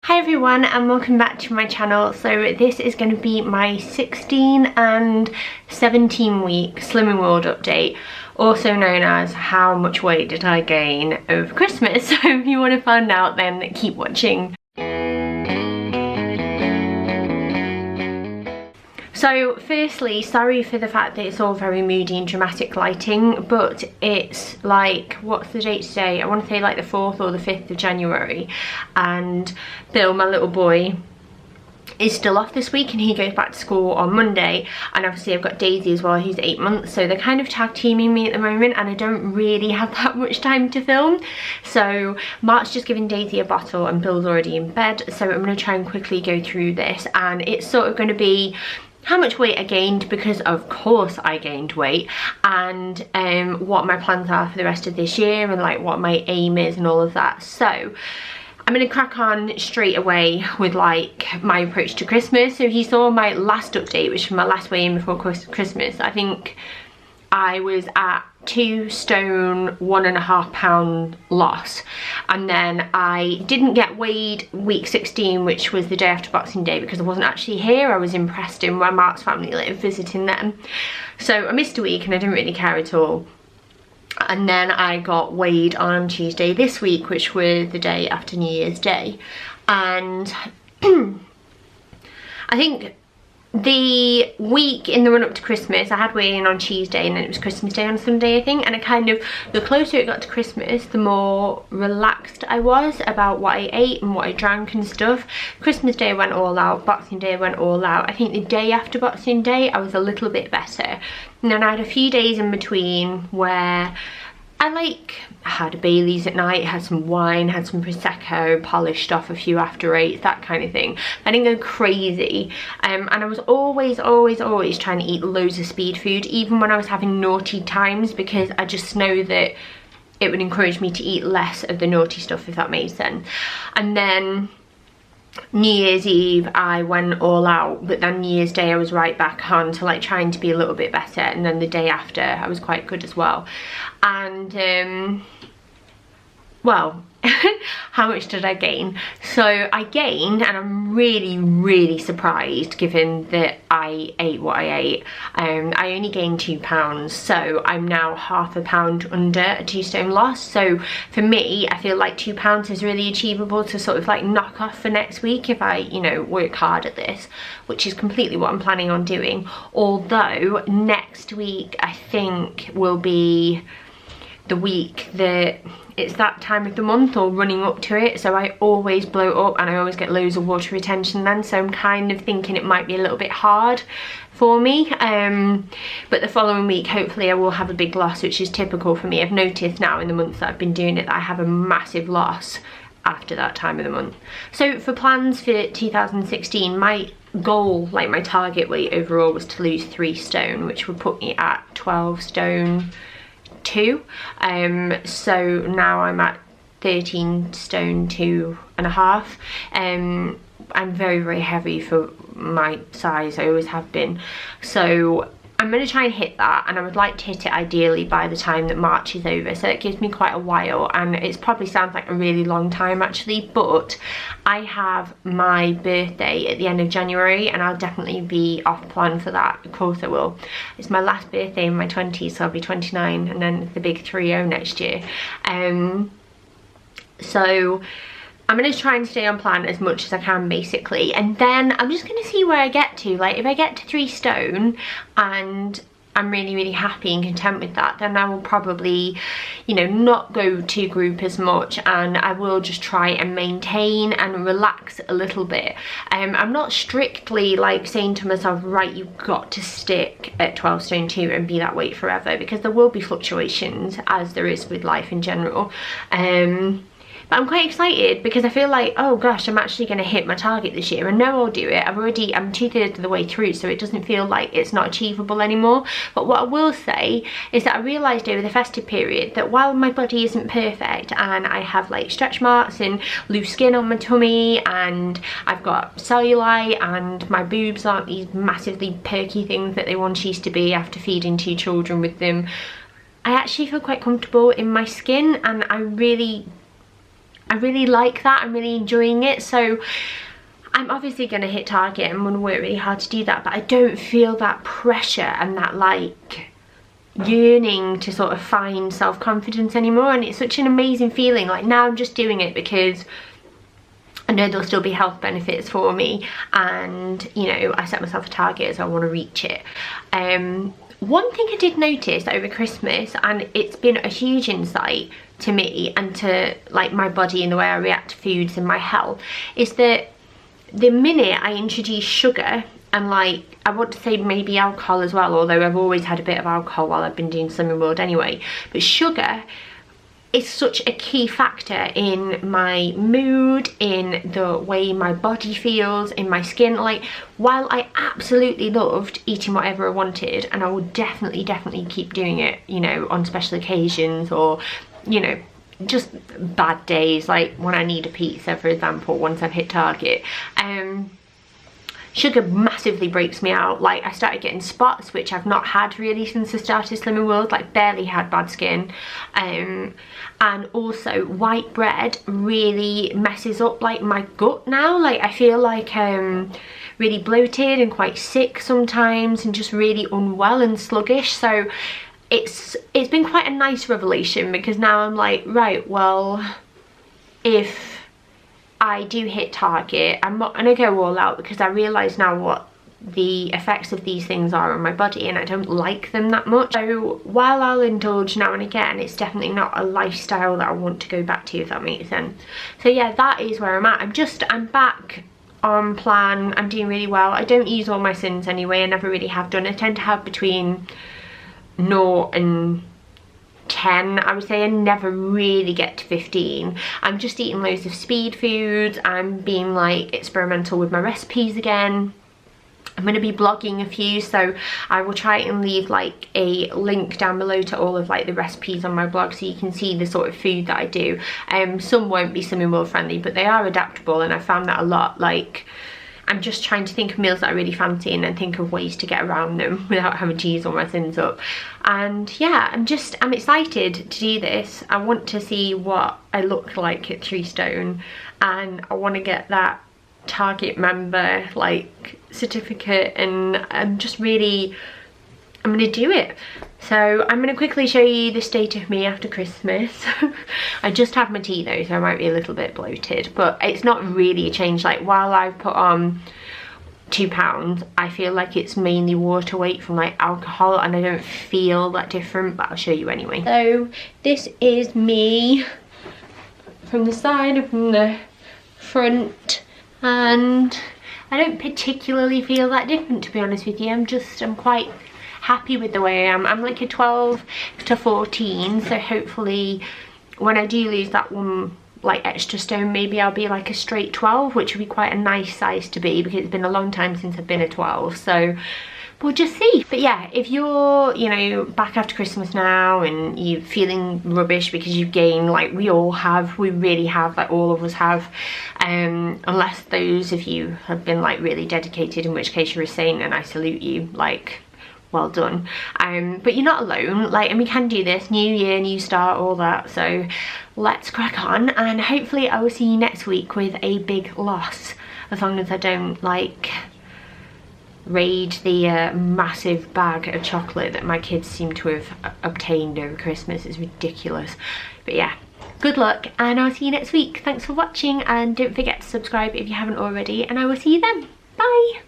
Hi everyone and welcome back to my channel. So this is going to be my 16 and 17 week Slimming World update, also known as how much weight did I gain over Christmas. So if you want to find out, then keep watching. So firstly, sorry for the fact that it's all very moody and dramatic lighting, but it's like, what's the date today? I want to say like the 4th or the 5th of January, and Bill, my little boy, is still off this week and he goes back to school on Monday, and obviously I've got Daisy as well, who's 8 months, so they're kind of tag teaming me at the moment and I don't really have that much time to film. So Mark's just giving Daisy a bottle and Bill's already in bed, so I'm going to try and quickly go through this, and it's sort of going to be how much weight I gained, because of course I gained weight, and what my plans are for the rest of this year and like what my aim is and all of that. So I'm going to crack on straight away with like my approach to Christmas. So if you saw my last update, which was my last weigh in before Christmas, I think I was at 2 stone 1.5 pound loss, and then I didn't get weighed week 16, which was the day after Boxing Day, because I wasn't actually here. I was in Preston where Mark's family live, visiting them, so I missed a week and I didn't really care at all. And then I got weighed on Tuesday this week, which was the day after New Year's Day, and I think the week in the run up to Christmas, I had weigh-in on Tuesday and then it was Christmas Day on Sunday, I think, and I kind of, the closer it got to Christmas, the more relaxed I was about what I ate and what I drank and stuff. Christmas Day I went all out, Boxing Day I went all out. I think the day after Boxing Day I was a little bit better, and then I had a few days in between where I had a Bailey's at night, had some wine, had some Prosecco, polished off a few after 8s, that kind of thing. I didn't go crazy, and I was always trying to eat loads of speed food, even when I was having naughty times, because I just know that it would encourage me to eat less of the naughty stuff, if that makes sense. And then New Year's Eve I went all out, but then New Year's Day I was right back on to like trying to be a little bit better, and then the day after I was quite good as well. And well, how much did I gain? So I gained, and I'm really surprised given that I ate what I ate, I only gained 2 pounds, so I'm now ½ pound under a 2 stone loss. So for me, I feel like 2 pounds is really achievable to sort of like knock off for next week if I, you know, work hard at this, which is completely what I'm planning on doing. Although next week I think will be the week that it's that time of the month or running up to it, so I always bloat up and I always get loads of water retention then, so I'm kind of thinking it might be a little bit hard for me, but the following week hopefully I will have a big loss, which is typical for me. I've noticed now in the months that I've been doing it that I have a massive loss after that time of the month. So for plans for 2016, my goal, like my target weight overall, was to lose 3 stone, which would put me at 12 stone 2. So now I'm at 13 stone 2.5. I'm very heavy for my size, I always have been, so I'm going to try and hit that, and I would like to hit it ideally by the time that March is over, so it gives me quite a while, and it probably sounds like a really long time actually, but I have my birthday at the end of January and I'll definitely be off plan for that. Of course I will. It's my last birthday in my 20s, so I'll be 29, and then the big 30 next year. So I'm going to try and stay on plan as much as I can basically, and then I'm just going to see where I get to. Like if I get to 3 stone and I'm really happy and content with that, then I will probably, you know, not go to group as much, and I will just try and maintain and relax a little bit. I'm not strictly like saying to myself, right, you've got to stick at 12 stone 2 and be that weight forever, because there will be fluctuations, as there is with life in general. But I'm quite excited because I feel like, oh gosh, I'm actually going to hit my target this year. I know I'll do it. I'm 2/3 of the way through, so it doesn't feel like it's not achievable anymore. But what I will say is that I realised over the festive period that while my body isn't perfect and I have like stretch marks and loose skin on my tummy and I've got cellulite and my boobs aren't these massively perky things that they once used to be after feeding 2 children with them, I actually feel quite comfortable in my skin, and I really I really like that. I'm really enjoying it. So I'm obviously going to hit target. I'm going to work really hard to do that, but I don't feel that pressure and that like yearning to sort of find self-confidence anymore. And it's such an amazing feeling. Like now I'm just doing it because I know there'll still be health benefits for me, and you know, I set myself a target, so I want to reach it. One thing I did notice over Christmas, and it's been a huge insight to me and to like my body and the way I react to foods and my health, is that the minute I introduce sugar, and like I want to say maybe alcohol as well, although I've always had a bit of alcohol while I've been doing Slimming World anyway, but sugar is such a key factor in my mood, in the way my body feels, in my skin. Like, while I absolutely loved eating whatever I wanted, and I would definitely keep doing it, you know, on special occasions, or, you know, just bad days, like when I need a pizza, for example, once I've hit target, sugar massively breaks me out. Like, I started getting spots, which I've not had really since I started Slimming World, like barely had bad skin. And also white bread really messes up like my gut now. Like, I feel like really bloated and quite sick sometimes, and just really unwell and sluggish. So it's been quite a nice revelation, because now I'm like, right, well, if I do hit target, I'm not gonna go all out, because I realise now what the effects of these things are on my body, and I don't like them that much. So while I'll indulge now and again, it's definitely not a lifestyle that I want to go back to, if that makes sense. So yeah, that is where I'm at. I'm back on plan. I'm doing really well. I don't use all my sins anyway. I never really have done. I tend to have between 0 and 10, I would say. I never really get to 15. I'm just eating loads of speed foods. I'm being like experimental with my recipes again. I'm going to be blogging a few, so I will try and leave like a link down below to all of like the recipes on my blog, so you can see the sort of food that I do. Some won't be Slimming World friendly, but they are adaptable, and I found that a lot. Like, I'm just trying to think of meals that I really fancy, and then think of ways to get around them without having to use all my sins up. And yeah, I'm excited to do this. I want to see what I look like at 3 stone, and I want to get that target member like certificate, and I'm gonna do it. So I'm gonna quickly show you the state of me after Christmas. I just had my tea though, so I might be a little bit bloated, but it's not really a change. Like, while I've put on 2 pounds, I feel like it's mainly water weight from like alcohol, and I don't feel that different, but I'll show you anyway. So this is me from the side and from the front, and I don't particularly feel that different, to be honest with you. I'm quite happy with the way I am. I'm like a 12 to 14, so hopefully when I do lose that one like extra stone, maybe I'll be like a straight 12, which would be quite a nice size to be, because it's been a long time since I've been a 12, so we'll just see. But yeah, if you're, you know, back after Christmas now and you're feeling rubbish because you've gained, like we all have, we really have, like all of us have, unless those of you have been like really dedicated, in which case you're a saint and I salute you, like well done. But you're not alone, like, and we can do this. New year, new start, all that. So let's crack on, and hopefully I will see you next week with a big loss, as long as I don't like raid the massive bag of chocolate that my kids seem to have obtained over Christmas. It's ridiculous. But yeah, good luck, and I'll see you next week. Thanks for watching, and don't forget to subscribe if you haven't already, and I will see you then. Bye.